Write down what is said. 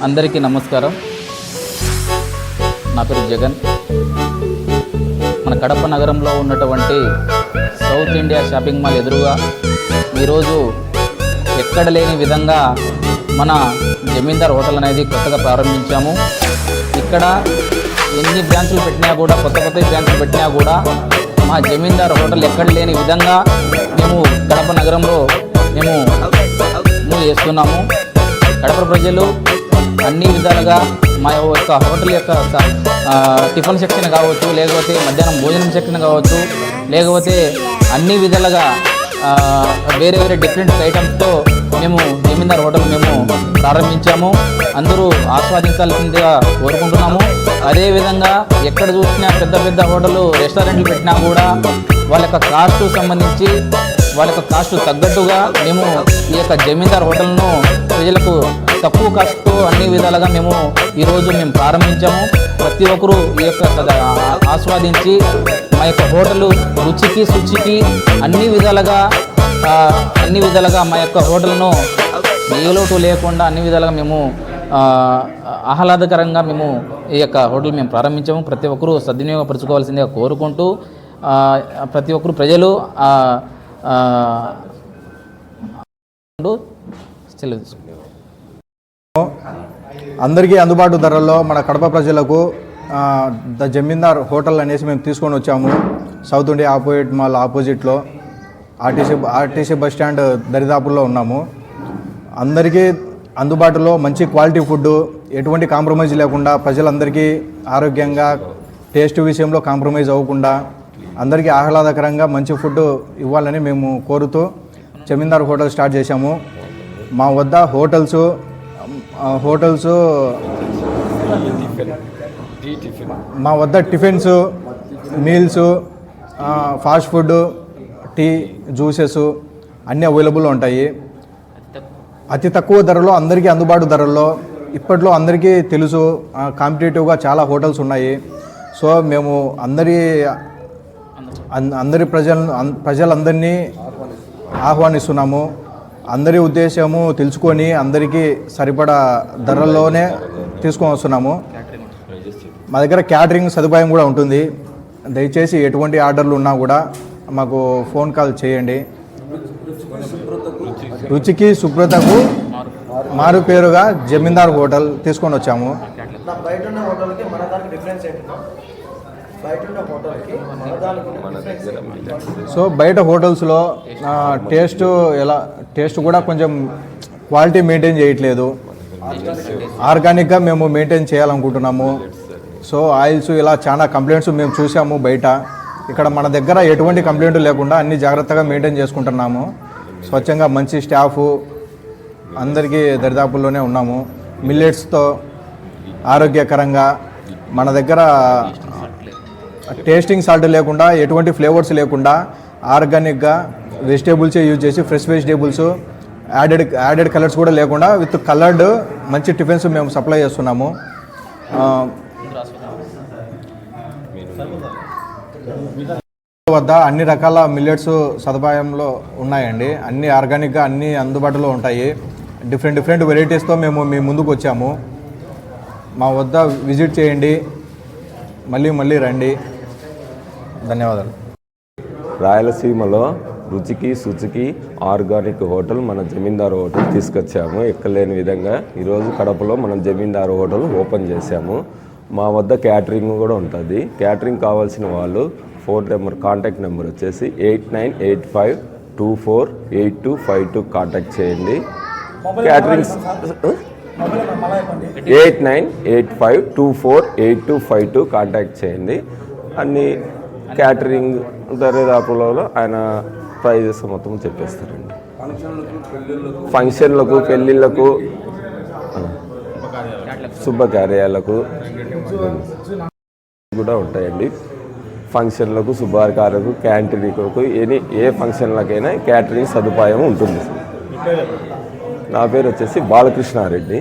అందరికీ నమస్కారం. నా పేరు జగన్. మన కడప నగరంలో ఉన్నటువంటి సౌత్ ఇండియా షాపింగ్ మాల్ ఎదురుగా ఈరోజు ఎక్కడ లేని విధంగా మన జమీందార్ హోటల్ అనేది కొత్తగా ప్రారంభించాము. ఇక్కడ ఎన్ని బ్రాంచులు పెట్టినా కూడా, కొత్త బ్రాంచులు పెట్టినా కూడా మా జమీందార్ హోటల్ ఎక్కడ లేని విధంగా మేము కడప నగరంలో మేము చేస్తున్నాము. కడప ప్రజలు అన్ని విధాలుగా మా యొక్క హోటల్ యొక్క టిఫిన్ సెక్షన్ కావచ్చు, లేకపోతే మధ్యాహ్నం భోజనం సెక్షన్ కావచ్చు, లేకపోతే అన్ని విధాలుగా వేరే వేరే డిఫరెంట్ ఐటమ్స్తో మేము జమీందార్ హోటల్ మేము ప్రారంభించాము. అందరూ ఆస్వాదించాల్సిందిగా కోరుకుంటున్నాము. అదేవిధంగా ఎక్కడ చూసినా పెద్ద పెద్ద హోటల్ రెస్టారెంట్లు పెట్టినా కూడా వాళ్ళ యొక్క కాస్టు సంబంధించి వాళ్ళ యొక్క కాస్టు తగ్గట్టుగా మేము ఈ యొక్క జమీందార్ హోటల్ను ప్రజలకు తక్కువ కాస్ట్తో అన్ని విధాలుగా ఈరోజు మేము ప్రారంభించాము. ప్రతి ఒక్కరూ ఈ యొక్క ఆస్వాదించి మా యొక్క హోటలు రుచికి శుచికి అన్ని విధాలుగా మా యొక్క హోటల్ను ఏ లోటు లేకుండా అన్ని విధాలుగా మేము ఆహ్లాదకరంగా మేము ఈ యొక్క హోటల్ మేము ప్రారంభించాము. ప్రతి ఒక్కరూ సద్వినియోగపరచుకోవాల్సిందిగా కోరుకుంటూ ప్రతి ఒక్కరు ప్రజలు సెలవు తీసుకుంటారు. అందరికీ అందుబాటు ధరల్లో మన కడప ప్రజలకు ద జమీందార్ హోటల్ అనేసి మేము తీసుకొని వచ్చాము. సౌత్ ఇండియా ఆపోజిట్ మాల్ ఆపోజిట్లో ఆర్టీసీ బస్ స్టాండ్ దరిదాపుల్లో ఉన్నాము. అందరికీ అందుబాటులో మంచి క్వాలిటీ ఫుడ్, ఎటువంటి కాంప్రమైజ్ లేకుండా, ప్రజలందరికీ ఆరోగ్యంగా టేస్ట్ విషయంలో కాంప్రమైజ్ అవ్వకుండా అందరికీ ఆహ్లాదకరంగా మంచి ఫుడ్ ఇవ్వాలని మేము కోరుతూ జమీందార్ హోటల్ స్టార్ట్ చేశాము. మా వద్ద హోటల్స్ మా వద్ద tiffins, meals, fast food, tea, juices అన్నీ అవైలబుల్ ఉంటాయి. అతి తక్కువ ధరలో, అందరికీ అందుబాటు ధరల్లో. ఇప్పట్లో అందరికీ తెలుసు కాంపిటేటివ్గా చాలా హోటల్స్ ఉన్నాయి. సో మేము అందరి ప్రజలందరినీ ఆహ్వానిస్తున్నాము. అందరి ఉద్దేశము తెలుసుకొని అందరికీ సరిపడా ధరల్లోనే తీసుకొని వస్తున్నాము. మా దగ్గర క్యాటరింగ్ సదుపాయం కూడా ఉంటుంది. దయచేసి ఎటువంటి ఆర్డర్లు ఉన్నా కూడా మాకు ఫోన్ కాల్ చేయండి. రుచికి శుభ్రతకు మారు పేరుగా జమీందార్ హోటల్ తీసుకొని వచ్చాము. సో బయట హోటల్స్లో టేస్ట్ కూడా కొంచెం క్వాలిటీ మెయింటైన్ చేయట్లేదు. ఆర్గానిక్గా మేము మెయింటైన్ చేయాలనుకుంటున్నాము. సో ఆయిల్స్ ఇలా చాలా కంప్లైంట్స్ మేము చూసాము బయట. ఇక్కడ మన దగ్గర ఎటువంటి కంప్లైంట్ లేకుండా అన్ని జాగ్రత్తగా మెయింటైన్ చేసుకుంటున్నాము. స్వచ్ఛంగా మంచి స్టాఫు, అందరికీ దరిదాపుల్లోనే ఉన్నాము. మిల్లెట్స్తో ఆరోగ్యకరంగా మన దగ్గర టేస్టింగ్ సాల్ట్ లేకుండా, ఎటువంటి ఫ్లేవర్స్ లేకుండా ఆర్గానిక్గా వెజిటేబుల్సే యూజ్ చేసి, ఫ్రెష్ వెజిటేబుల్స్, యాడెడ్ కలర్స్ కూడా లేకుండా విత్ కలర్డ్ మంచి టిఫిన్స్ మేము సప్లై చేస్తున్నాము. వద్ద అన్ని రకాల మిల్లెట్స్ సదుపాయంలో ఉన్నాయండి. అన్ని ఆర్గానిక్గా అన్నీ అందుబాటులో ఉంటాయి. డిఫరెంట్ వెరైటీస్తో మేము మీ ముందుకు వచ్చాము. మా వద్ద విజిట్ చేయండి, మళ్ళీ రండి. ధన్యవాదాలు. రాయలసీమలో రుచికి శుచికి ఆర్గానిక్ హోటల్ మన జమీందార్ హోటల్ తీసుకొచ్చాము. ఎక్కలేని విధంగా ఈరోజు కడపలో మనం జమీందార్ హోటల్ ఓపెన్ చేశాము. మా వద్ద క్యాటరింగ్ కూడా ఉంటుంది. క్యాటరింగ్ కావాల్సిన వాళ్ళు కాంటాక్ట్ నెంబర్ వచ్చేసి 8985248252 కాంటాక్ట్ చేయండి. క్యాటరింగ్ 8985248252 కాంటాక్ట్ చేయండి. అన్ని క్యాటరింగ్ దరిదాపులో ఆయన ప్రైజెస్ మొత్తం చెప్పేస్తారండి. ఫంక్షన్లకు, పెళ్ళిళ్ళకు, శుభకార్యాలకు కూడా ఉంటాయండి. ఫంక్షన్లకు, శుభకార్యాలకు, క్యాంటీన్లకు, ఏ ఫంక్షన్లకైనా క్యాటరింగ్ సదుపాయం ఉంటుంది. నా పేరు వచ్చేసి బాలకృష్ణారెడ్డి.